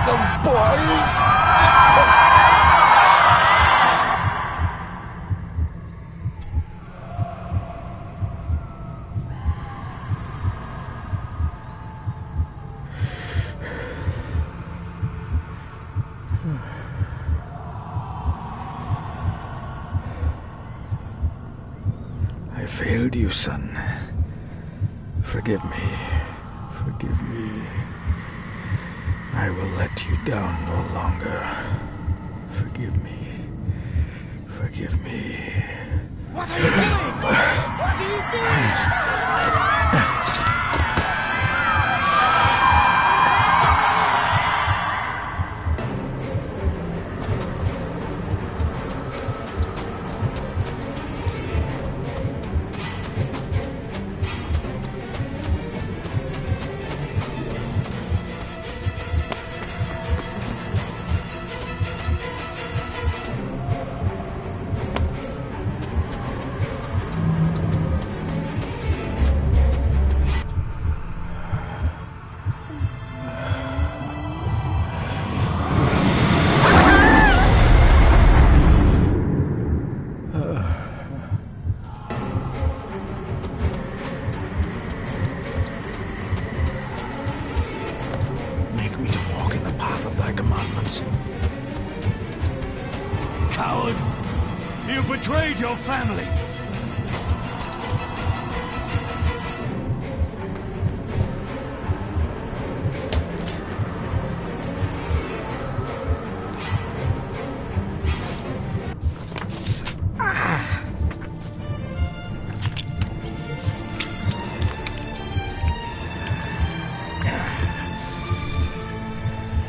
the boy! I failed you, son. Forgive me. Forgive me. I will let you down no longer. Forgive me. Forgive me. What are you doing? What are you doing? Coward! You betrayed your family!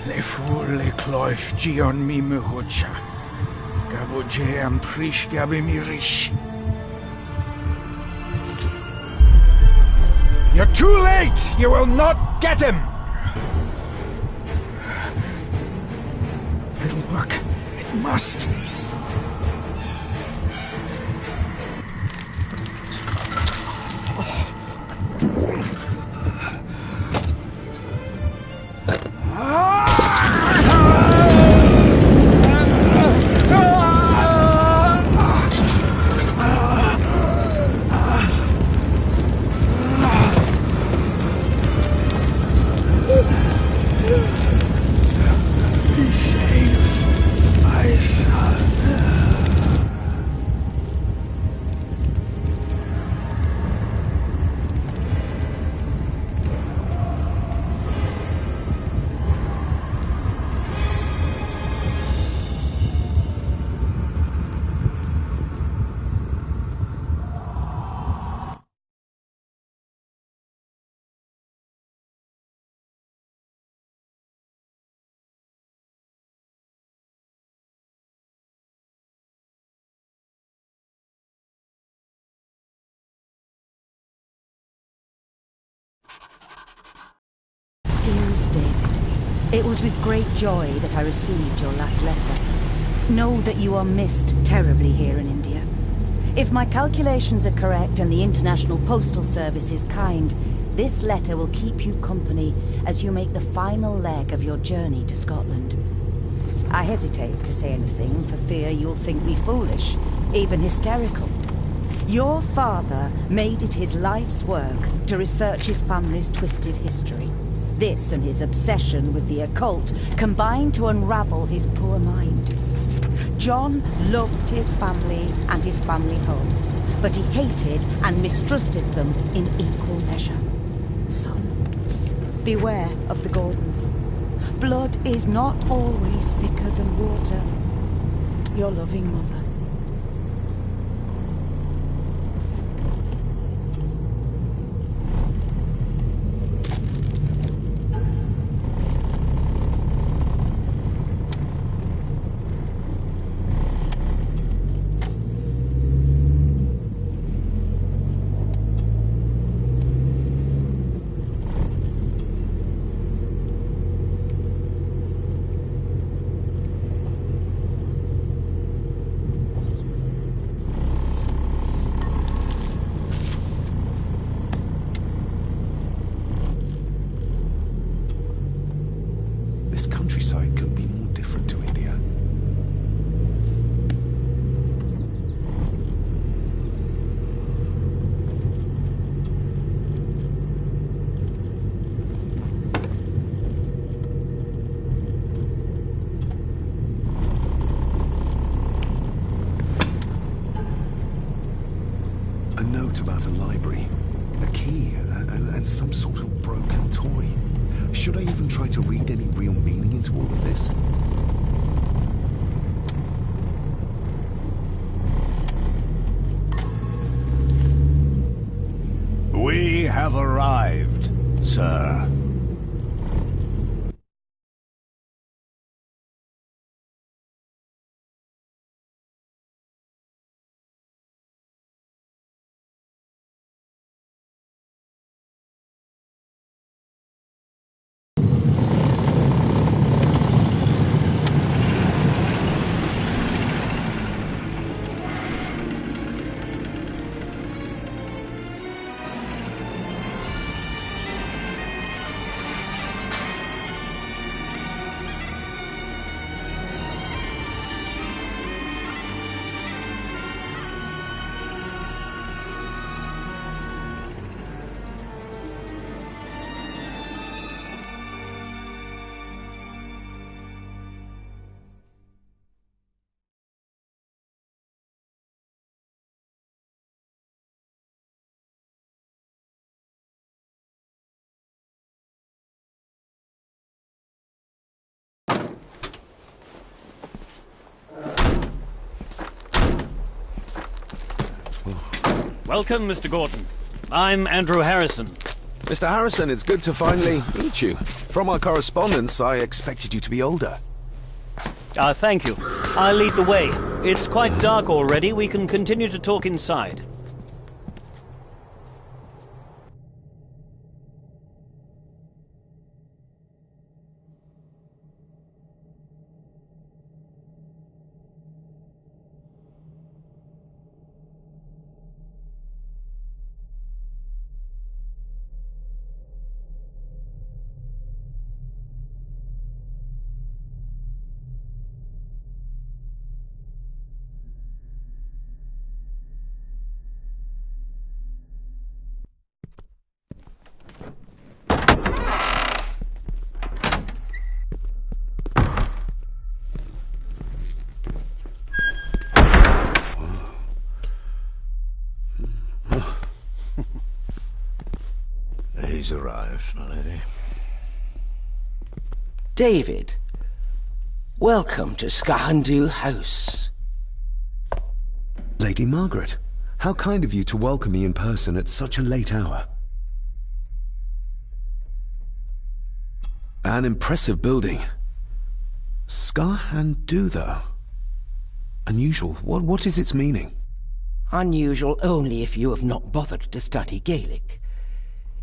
Le fur le cloich gion mi muhucha. Gabuje am prish gabi mi rish. You're too late! You will not get him! It'll work. It must. Dearest David, it was with great joy that I received your last letter. Know that you are missed terribly here in India. If my calculations are correct and the International Postal Service is kind, this letter will keep you company as you make the final leg of your journey to Scotland. I hesitate to say anything for fear you'll think me foolish, even hysterical. Your father made it his life's work to research his family's twisted history. This and his obsession with the occult combined to unravel his poor mind. John loved his family and his family home, but he hated and mistrusted them in equal measure. Son, beware of the Gordons. Blood is not always thicker than water. Your loving mother. note about a library, a key, and some sort of broken toy. Should I even try to read any real meaning into all of this? We have arrived, sir. Welcome, Mr. Gordon. I'm Andrew Harrison. Mr. Harrison, it's good to finally meet you. From our correspondence, I expected you to be older. Thank you. I'll lead the way. It's quite dark already. We can continue to talk inside. He's arrived, my lady. David, welcome to Skahandu House. Lady Margaret, how kind of you to welcome me in person at such a late hour. An impressive building. Skahandu, though. Unusual. What is its meaning? Unusual only if you have not bothered to study Gaelic.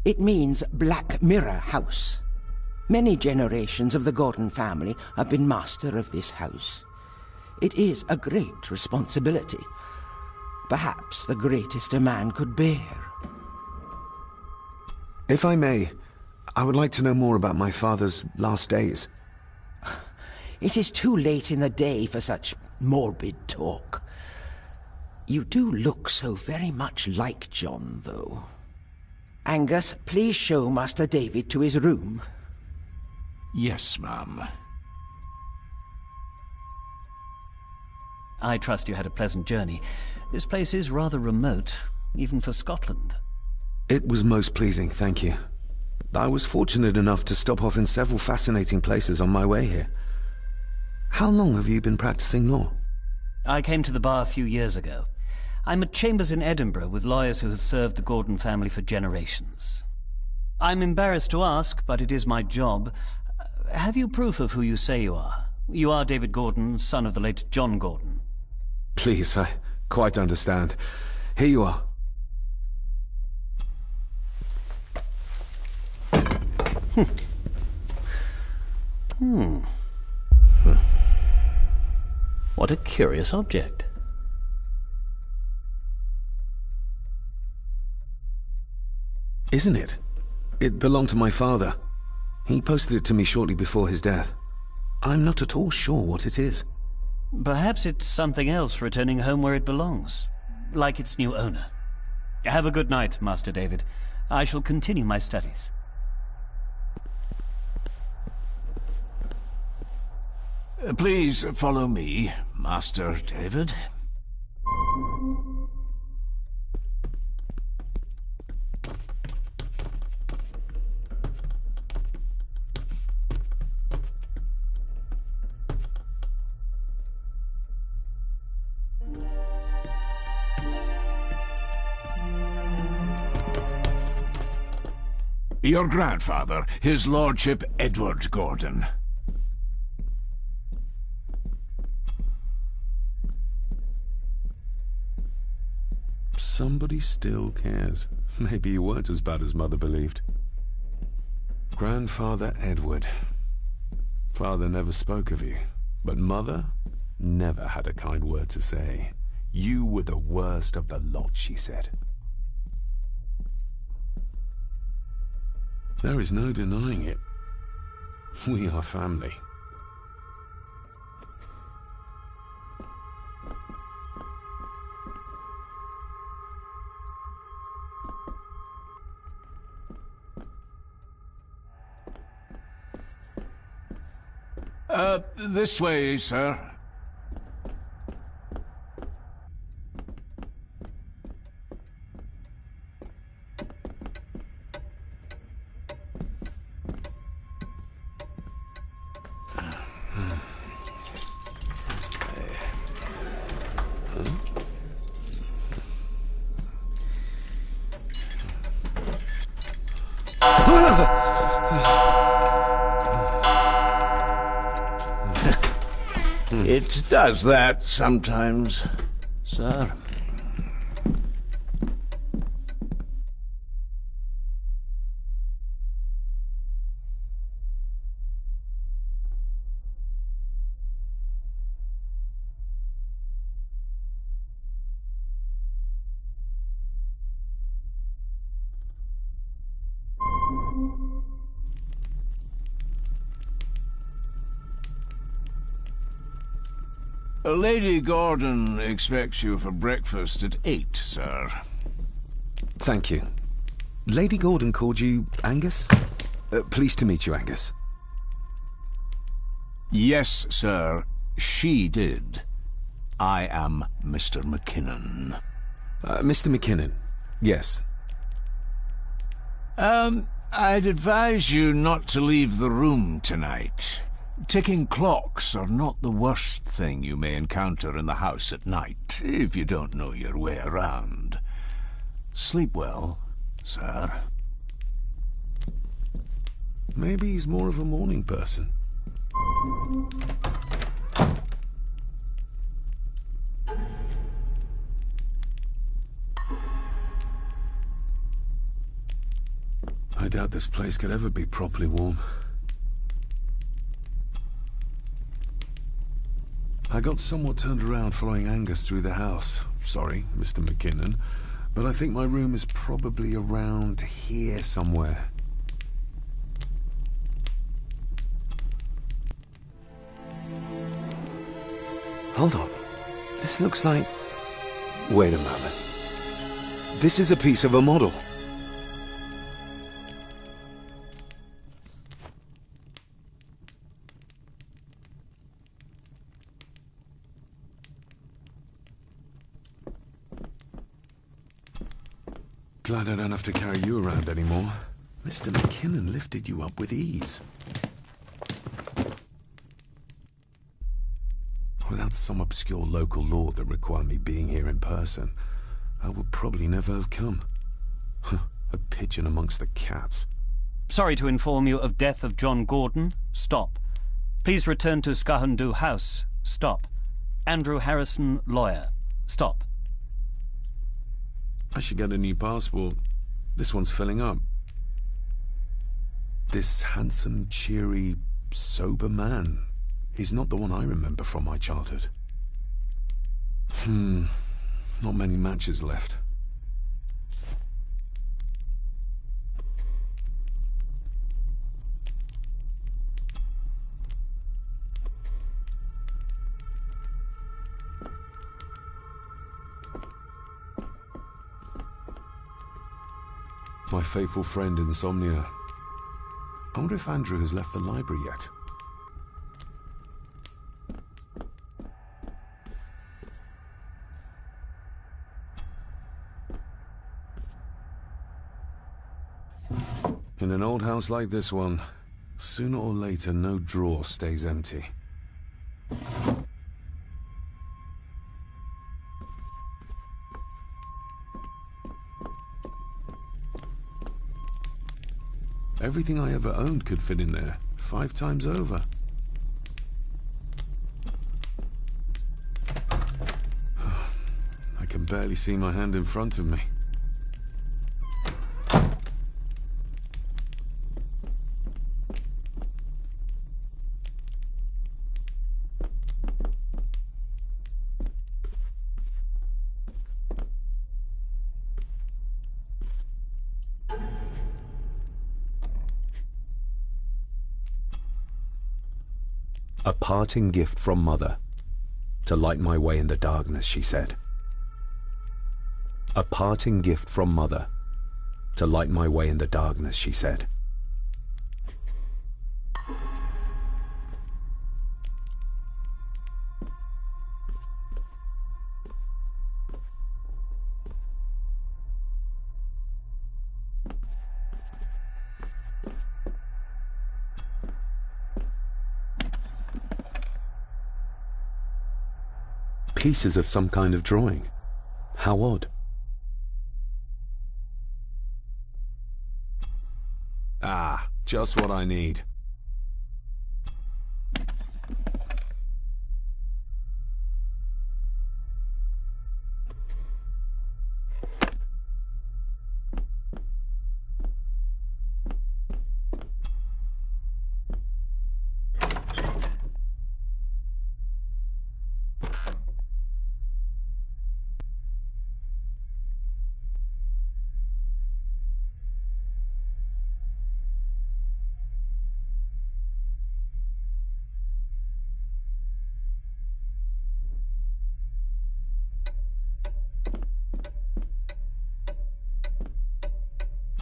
It means Black Mirror House. Many generations of the Gordon family have been master of this house. It is a great responsibility. Perhaps the greatest a man could bear. If I may, I would like to know more about my father's last days. It is too late in the day for such morbid talk. You do look so very much like John, though. Angus, please show Master David to his room. Yes, ma'am. I trust you had a pleasant journey. This place is rather remote, even for Scotland. It was most pleasing, thank you. I was fortunate enough to stop off in several fascinating places on my way here. How long have you been practicing law? I came to the bar a few years ago. I'm at chambers in Edinburgh with lawyers who have served the Gordon family for generations. I'm embarrassed to ask, but it is my job. Have you proof of who you say you are? You are David Gordon, son of the late John Gordon. Please, I quite understand. Here you are. What a curious object. Isn't it? It belonged to my father. He posted it to me shortly before his death. I'm not at all sure what it is. Perhaps it's something else returning home where it belongs, like its new owner. Have a good night, Master David. I shall continue my studies. Please follow me, Master David. Your grandfather, his lordship Edward Gordon. Somebody still cares. Maybe you weren't as bad as Mother believed. Grandfather Edward. Father never spoke of you, but Mother never had a kind word to say. You were the worst of the lot, she said. There is no denying it. We are family. This way, sir. It does that sometimes, sir. Lady Gordon expects you for breakfast at 8, sir. Thank you. Lady Gordon called you Angus? Pleased to meet you, Angus. Yes, sir. She did. I am Mr. McKinnon. Mr. McKinnon. Yes. I'd advise you not to leave the room tonight. Ticking clocks are not the worst thing you may encounter in the house at night, if you don't know your way around. Sleep well, sir. Maybe he's more of a morning person. I doubt this place could ever be properly warm. I got somewhat turned around following Angus through the house. Sorry, Mr. McKinnon, but I think my room is probably around here somewhere. Hold on. This looks like... Wait a moment. This is a piece of a model. Glad I don't have to carry you around anymore. Mr. McKinnon lifted you up with ease. Without some obscure local law that required me being here in person, I would probably never have come. A pigeon amongst the cats. Sorry to inform you of death of John Gordon. Stop. Please return to Skahundu House. Stop. Andrew Harrison, lawyer. Stop. I should get a new passport. This one's filling up. This handsome, cheery, sober man. He's not the one I remember from my childhood. Not many matches left. My faithful friend Insomnia. I wonder if Andrew has left the library yet. In an old house like this one, sooner or later no drawer stays empty. Everything I ever owned could fit in there, 5 times over. I can barely see my hand in front of me. A parting gift from Mother, to light my way in the darkness, she said. A parting gift from Mother, to light my way in the darkness, she said. Pieces of some kind of drawing. How odd. Ah, just what I need.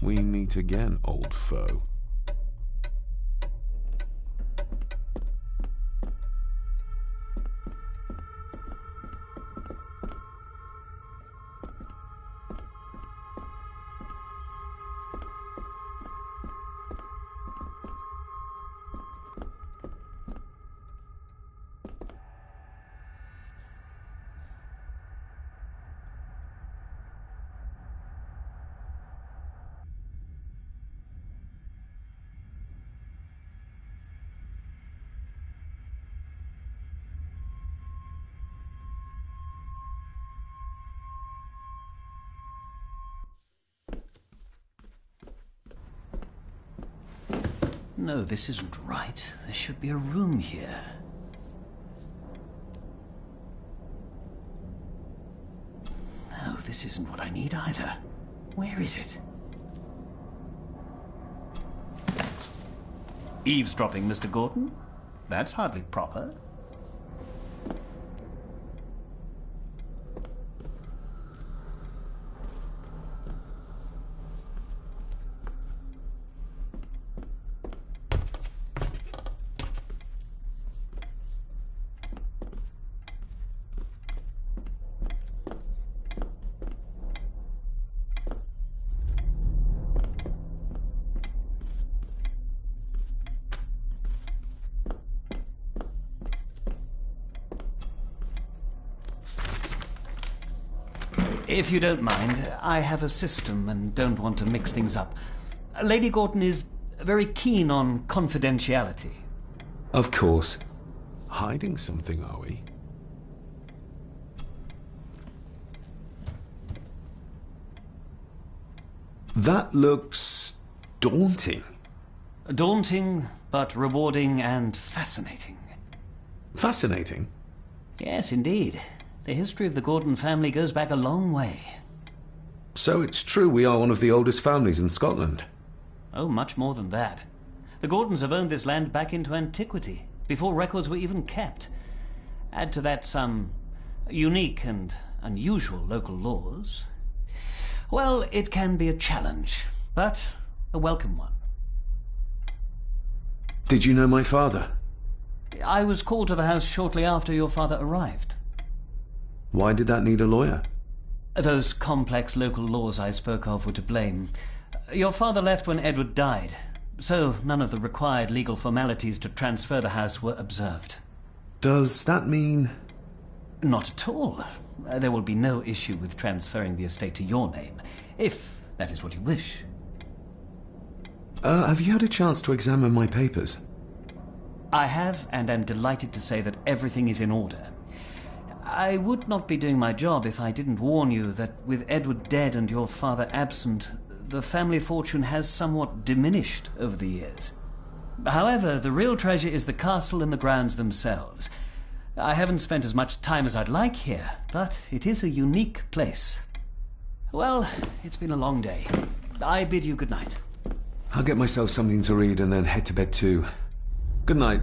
We meet again, old foe. No, this isn't right. There should be a room here. No, this isn't what I need either. Where is it? Eavesdropping, Mr. Gordon? That's hardly proper. If you don't mind, I have a system and don't want to mix things up. Lady Gordon is very keen on confidentiality. Of course. Hiding something, are we? That looks daunting. Daunting, but rewarding and fascinating. Fascinating? Yes, indeed. The history of the Gordon family goes back a long way. So it's true we are one of the oldest families in Scotland? Oh, much more than that. The Gordons have owned this land back into antiquity, before records were even kept. Add to that some unique and unusual local laws. Well, it can be a challenge, but a welcome one. Did you know my father? I was called to the house shortly after your father arrived. Why did that need a lawyer? Those complex local laws I spoke of were to blame. Your father left when Edward died, so none of the required legal formalities to transfer the house were observed. Does that mean... Not at all. There will be no issue with transferring the estate to your name, if that is what you wish. Have you had a chance to examine my papers? I have, and am delighted to say that everything is in order. I would not be doing my job if I didn't warn you that with Edward dead and your father absent, the family fortune has somewhat diminished over the years. However, the real treasure is the castle and the grounds themselves. I haven't spent as much time as I'd like here, but it is a unique place. Well, it's been a long day. I bid you good night. I'll get myself something to read and then head to bed too. Good night.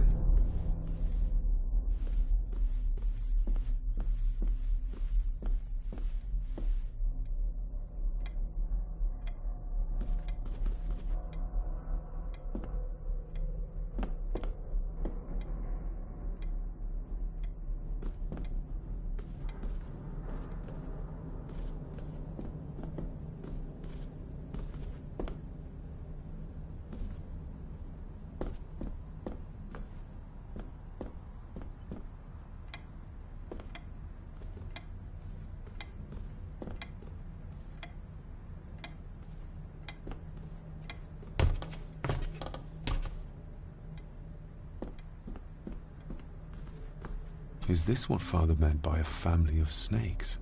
Is this what Father meant by a family of snakes?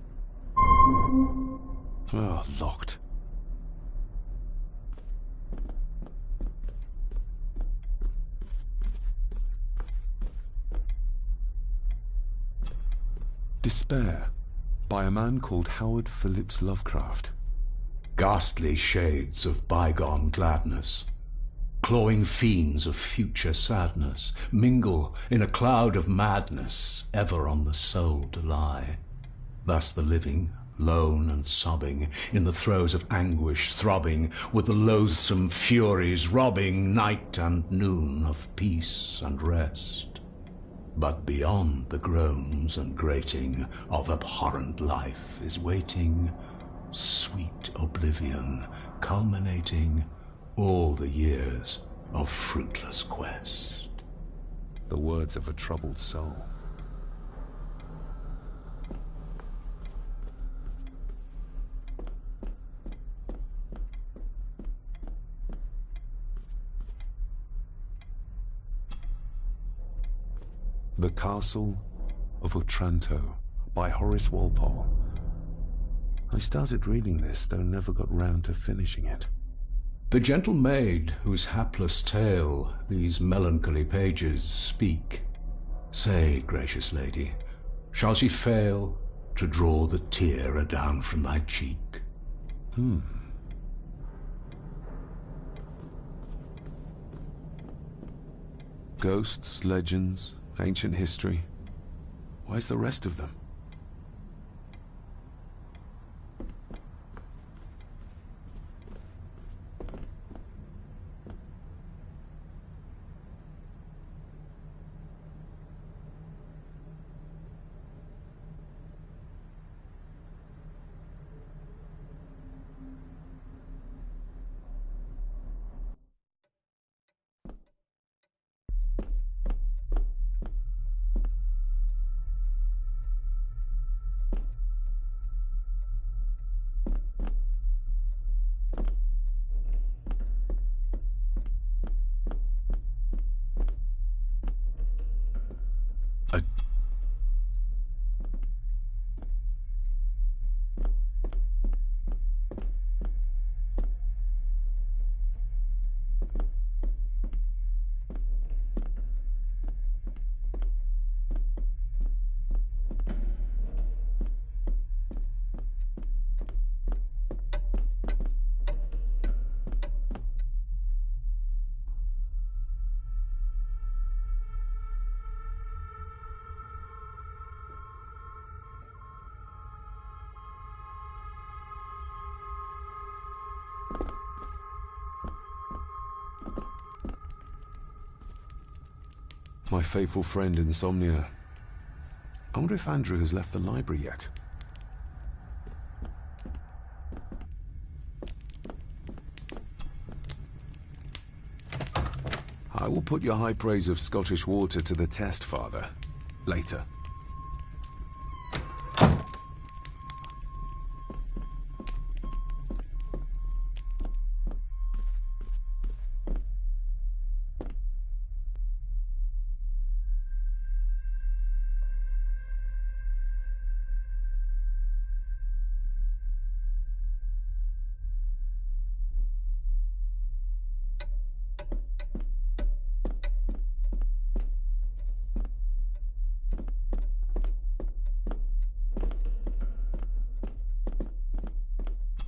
Oh, locked. Despair, by a man called Howard Phillips Lovecraft. Ghastly shades of bygone gladness, clawing fiends of future sadness, mingle in a cloud of madness, ever on the soul to lie. Thus the living, lone and sobbing, in the throes of anguish throbbing, with the loathsome furies robbing night and noon of peace and rest. But beyond the groans and grating of abhorrent life is waiting sweet oblivion, culminating all the years of fruitless quest. The words of a troubled soul. The Castle of Otranto by Horace Walpole. I started reading this, though never got round to finishing it. The gentle maid whose hapless tale these melancholy pages speak, say, gracious lady, shall she fail to draw the tear adown from thy cheek? Ghosts, legends, ancient history. Where's the rest of them? My faithful friend Insomnia. I wonder if Andrew has left the library yet. I will put your high praise of Scottish water to the test, Father. Later.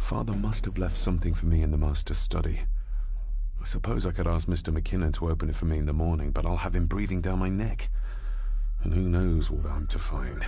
Father must have left something for me in the Master's study. I suppose I could ask Mr. McKinnon to open it for me in the morning, but I'll have him breathing down my neck. And who knows what I'm to find.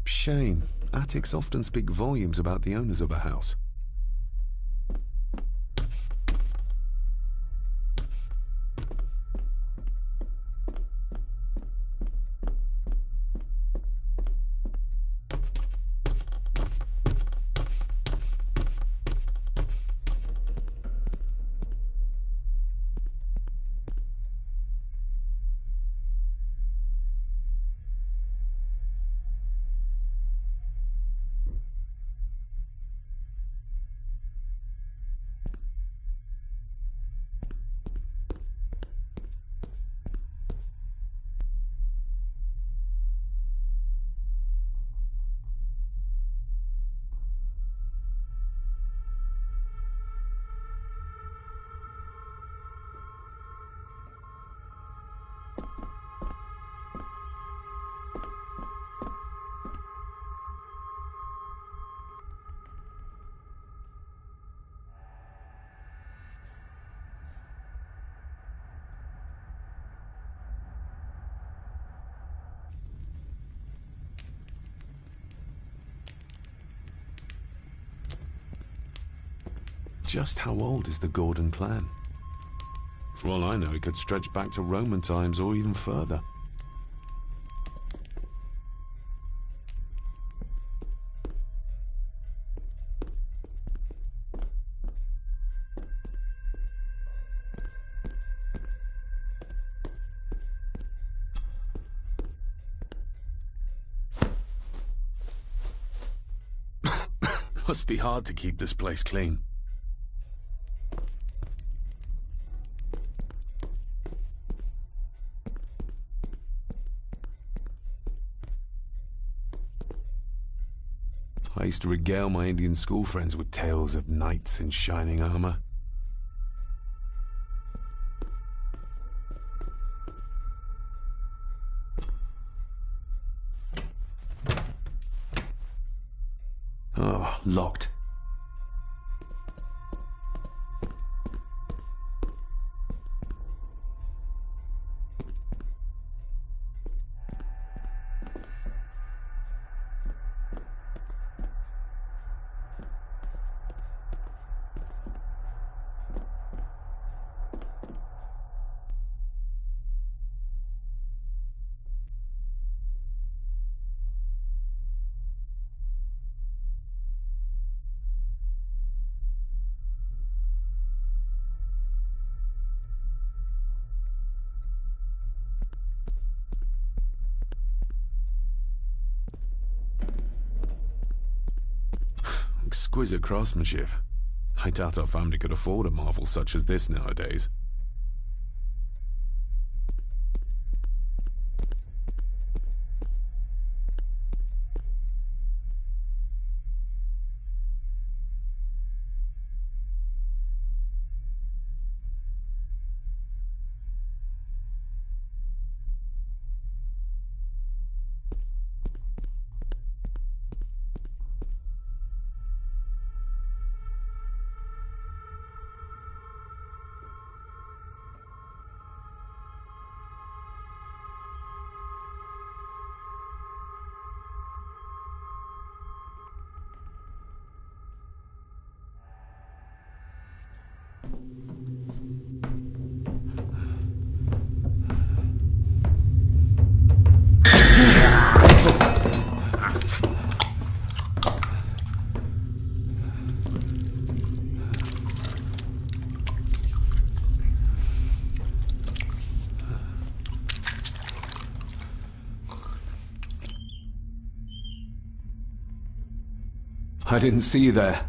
Shame. Attics often speak volumes about the owners of a house. Just how old is the Gordon clan? For all I know, it could stretch back to Roman times or even further. Must be hard to keep this place clean. I used to regale my Indian school friends with tales of knights in shining armor. Oh, locked. Exquisite craftsmanship. I doubt our family could afford a marvel such as this nowadays. I didn't see you there.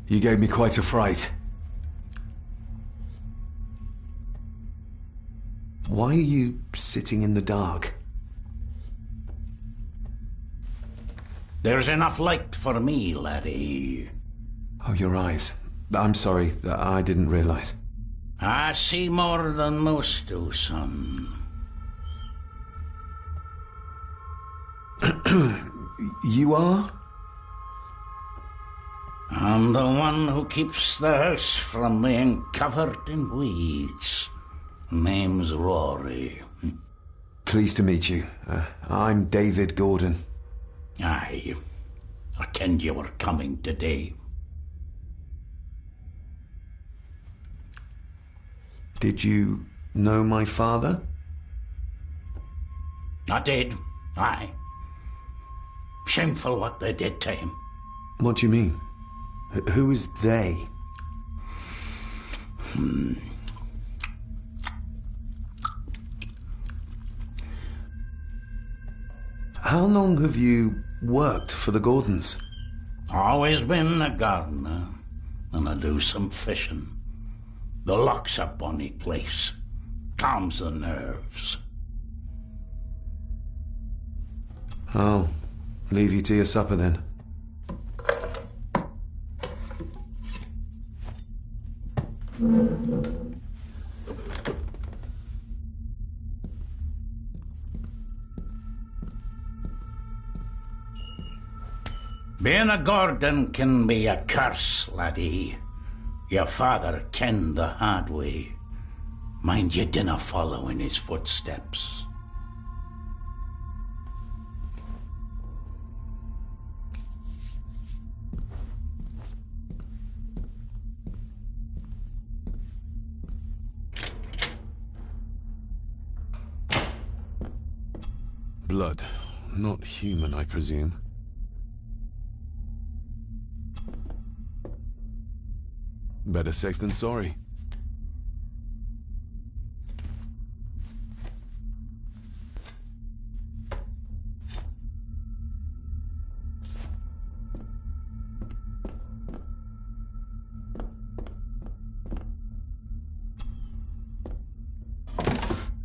You gave me quite a fright. Why are you sitting in the dark? There's enough light for me, laddie. Oh, your eyes. I'm sorry, I didn't realize. I see more than most do, son. You are? I'm the one who keeps the house from being covered in weeds. Name's Rory. Pleased to meet you. I'm David Gordon. Aye. I kenned you were coming today. Did you know my father? I did. Aye. Shameful what they did to him. What do you mean? Who is they? How long have you worked for the Gordons? Always been a gardener, and I do some fishing. The loch's a bonny place. Calms the nerves. I'll leave you to your supper then. Being a Gordon can be a curse, laddie. Your father kenned the hard way. Mind you dinna follow in his footsteps. Blood. Not human, I presume. Better safe than sorry.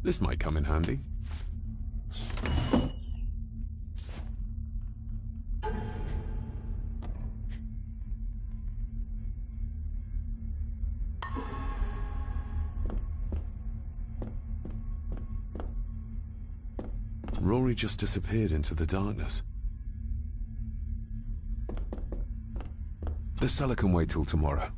This might come in handy. Rory just disappeared into the darkness. The cellar can wait till tomorrow.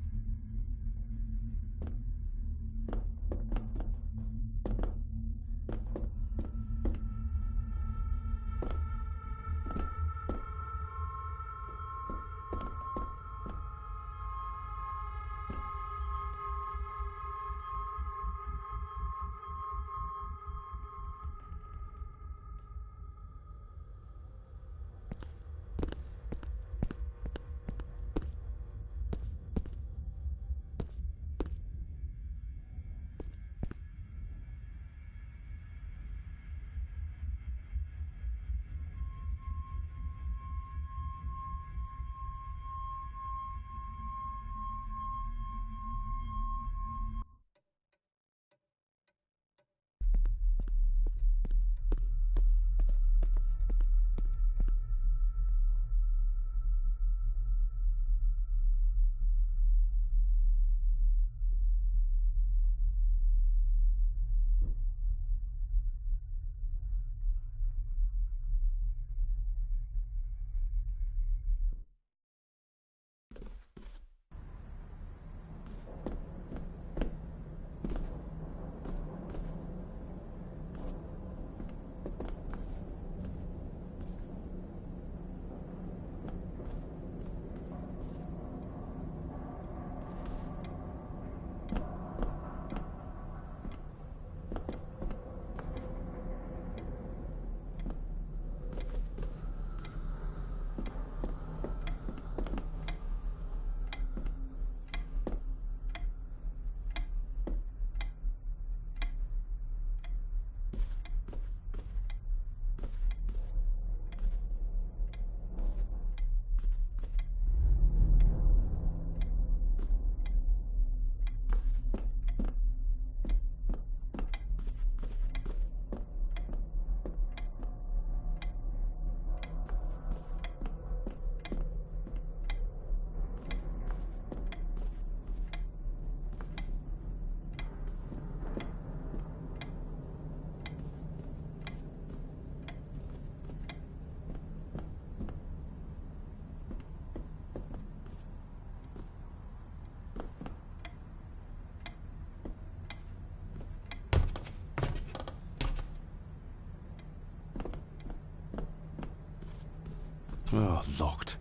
Oh, locked.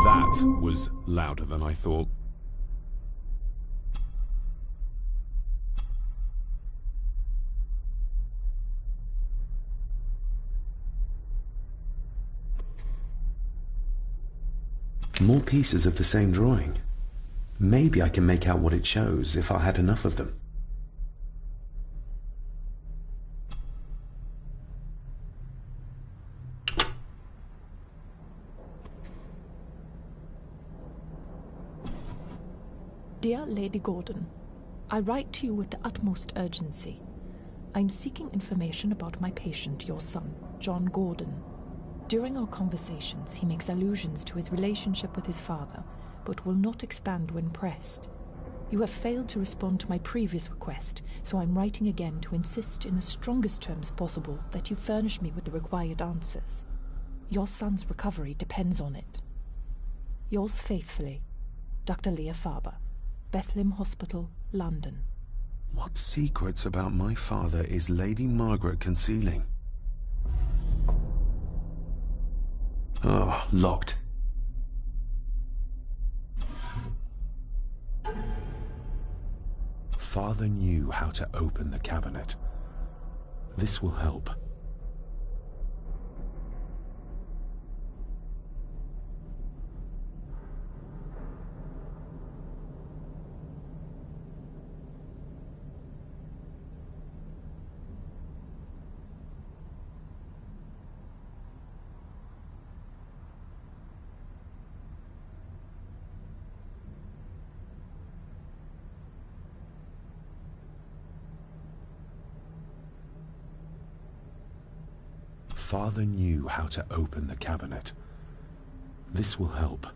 That was louder than I thought. More pieces of the same drawing. Maybe I can make out what it shows if I had enough of them. Dear Lady Gordon, I write to you with the utmost urgency. I'm seeking information about my patient, your son, John Gordon. During our conversations, he makes allusions to his relationship with his father, but will not expand when pressed. You have failed to respond to my previous request, so I'm writing again to insist in the strongest terms possible that you furnish me with the required answers. Your son's recovery depends on it. Yours faithfully, Dr. Leah Farber, Bethlehem Hospital, London. What secrets about my father is Lady Margaret concealing? Oh, locked. Father knew how to open the cabinet. This will help. Father knew how to open the cabinet. This will help.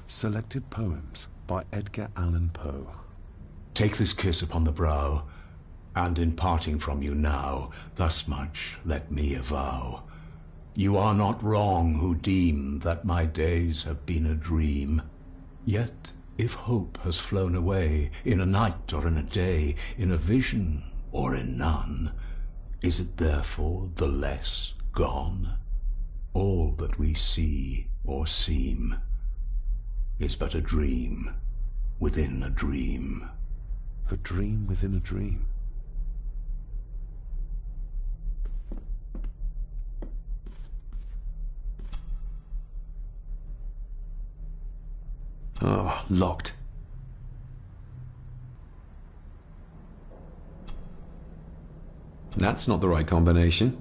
Selected Poems by Edgar Allan Poe. Take this kiss upon the brow, and in parting from you now, thus much let me avow. You are not wrong who deem that my days have been a dream. Yet, if hope has flown away, in a night or in a day, in a vision or in none, is it therefore the less gone? All that we see or seem is but a dream within a dream. A dream within a dream. Oh, locked. That's not the right combination.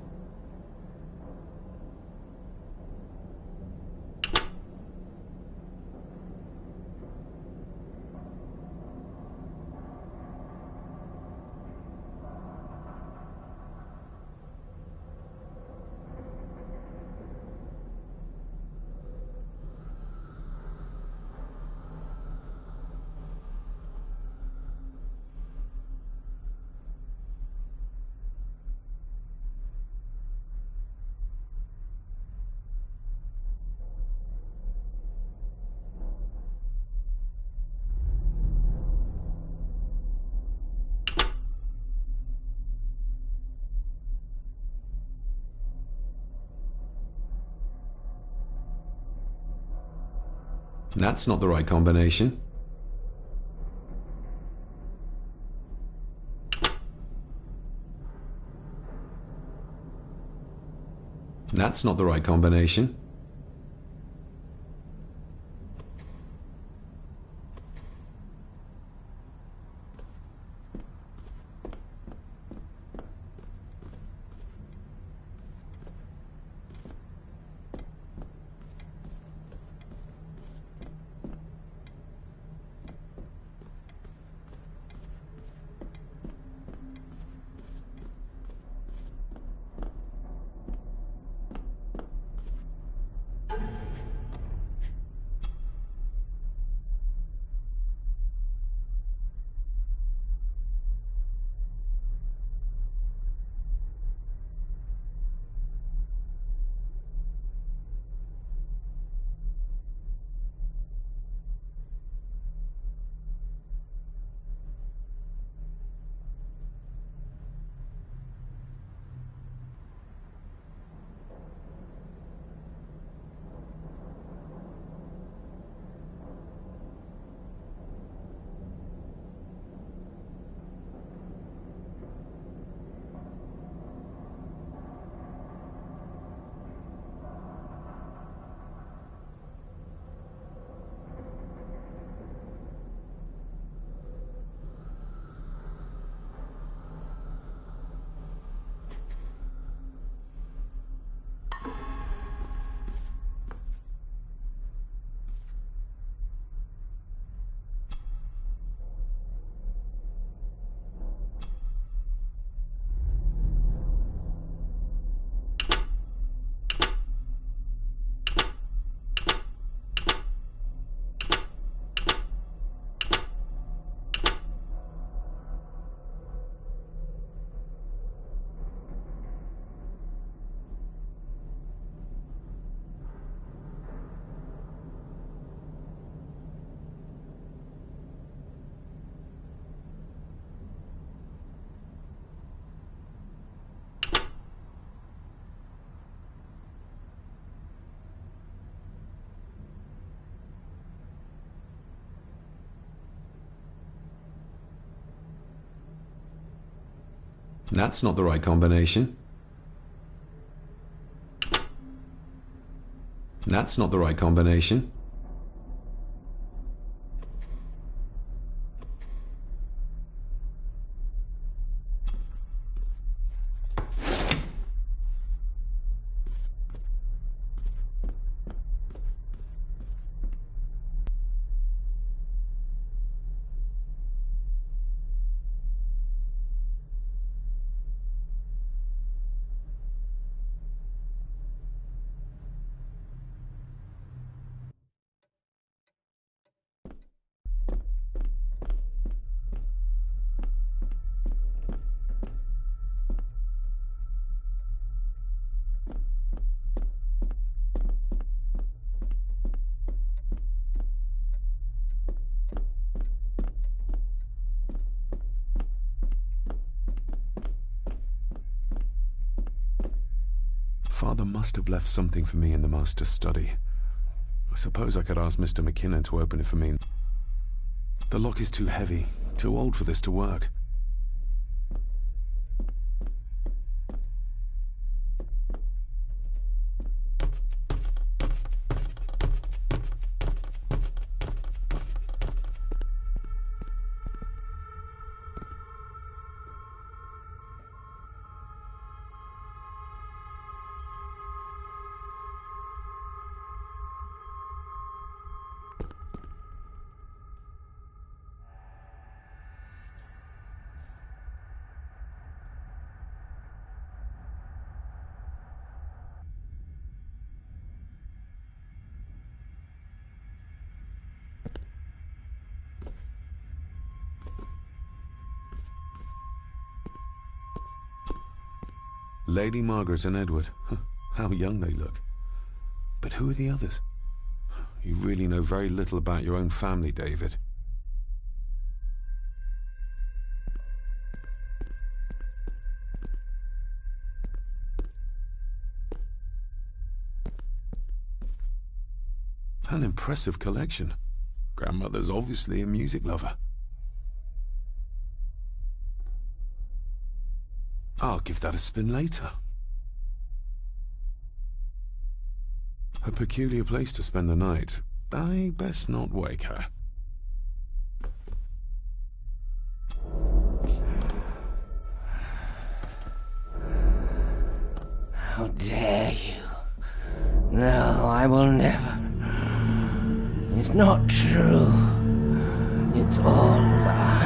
That's not the right combination. That's not the right combination. That's not the right combination. That's not the right combination. Father must have left something for me in the master's study. I suppose I could ask Mr. McKinnon to open it for me. The lock is too heavy, too old for this to work. Lady Margaret and Edward. How young they look. But who are the others? You really know very little about your own family, David. An impressive collection. Grandmother's obviously a music lover. I'll give that a spin later. A peculiar place to spend the night. I best not wake her. How dare you? No, I will never. It's not true. It's all lie.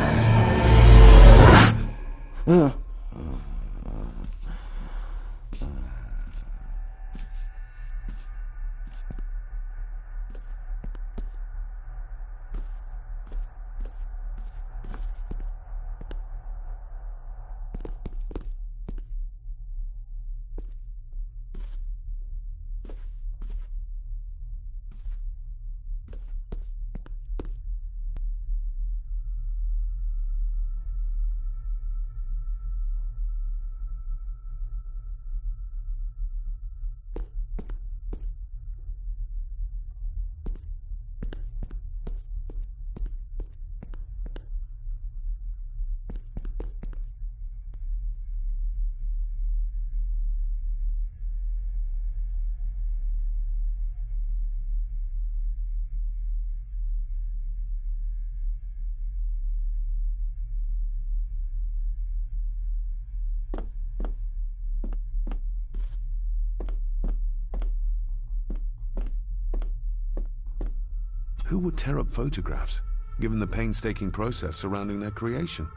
Who would tear up photographs, given the painstaking process surrounding their creation?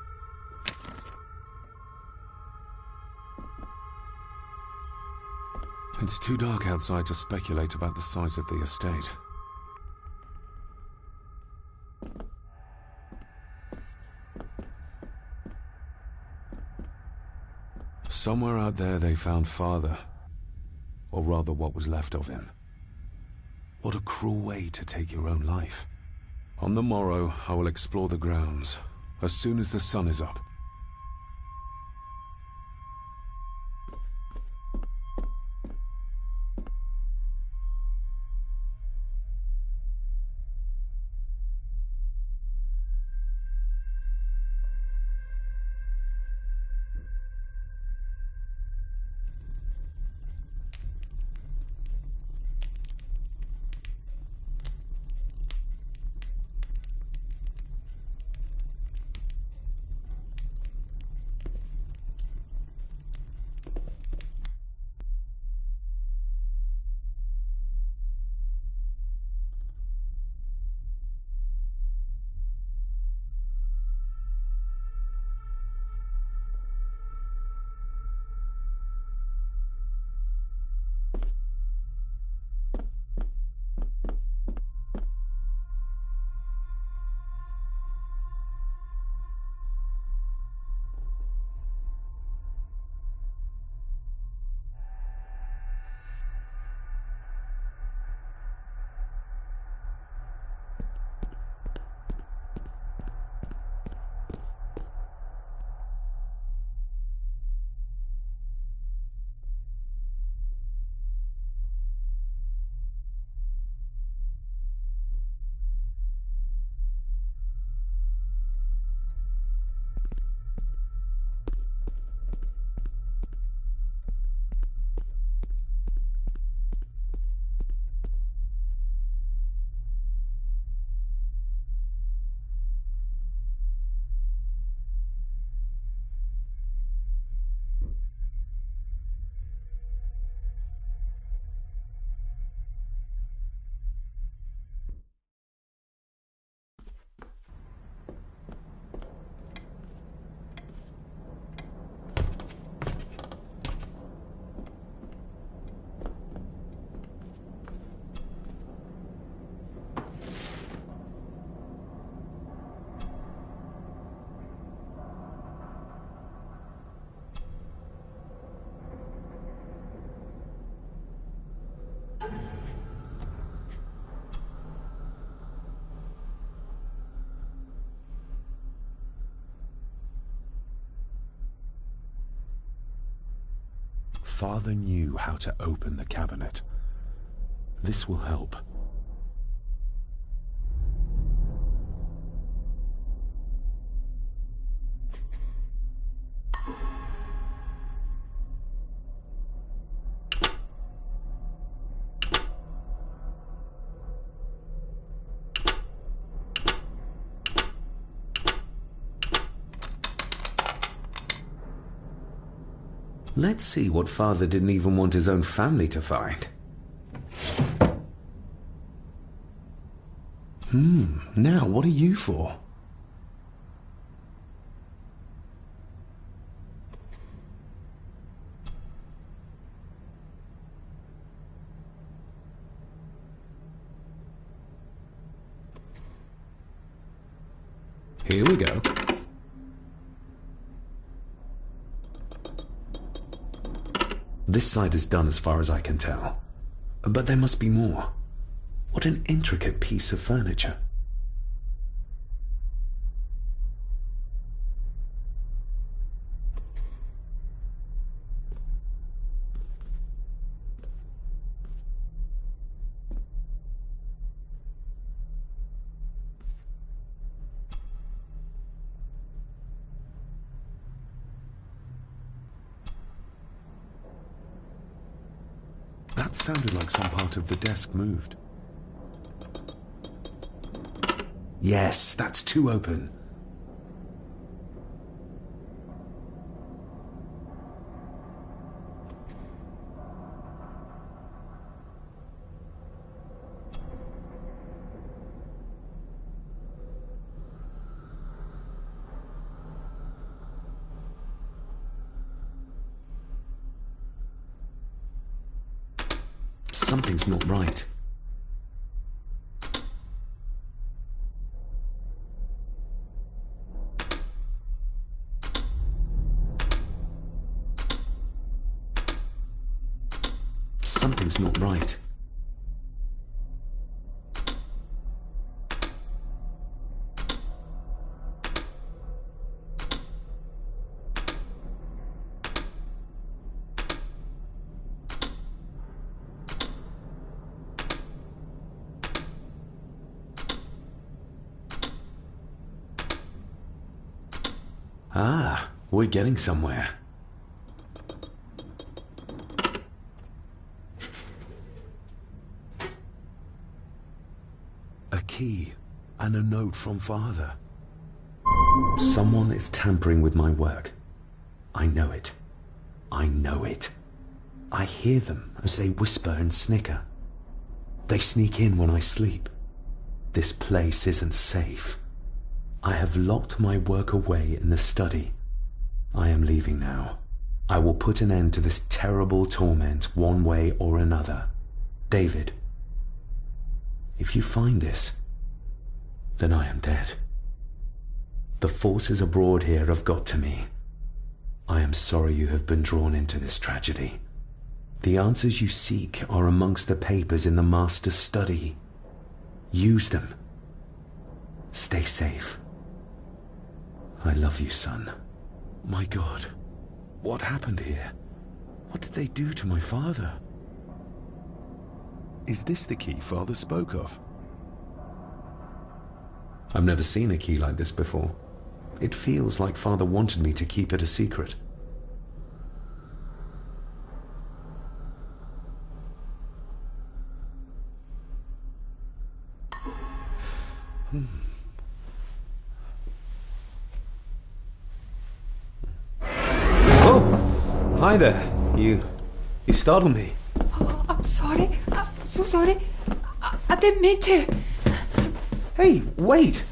It's too dark outside to speculate about the size of the estate. Somewhere out there they found Father, or rather what was left of him. What a cruel way to take your own life. On the morrow, I will explore the grounds, as soon as the sun is up. Father knew how to open the cabinet. This will help. Let's see what Father didn't even want his own family to find. Now what are you for? Here we go. This side is done as far as I can tell. But there must be more. What an intricate piece of furniture. That sounded like some part of the desk moved. Yes, that's too open. Something's not right. Something's not right. Ah, we're getting somewhere. A key and a note from Father. Someone is tampering with my work. I know it. I know it. I hear them as they whisper and snicker. They sneak in when I sleep. This place isn't safe. I have locked my work away in the study. I am leaving now. I will put an end to this terrible torment one way or another. David, if you find this, then I am dead. The forces abroad here have got to me. I am sorry you have been drawn into this tragedy. The answers you seek are amongst the papers in the Master's study. Use them. Stay safe. I love you, son. My God, what happened here? What did they do to my father? Is this the key Father spoke of? I've never seen a key like this before. It feels like Father wanted me to keep it a secret. Oh! Hi there. You startled me. Oh, I'm sorry. I'm so sorry. I didn't mean to. Hey, wait!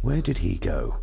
Where did he go?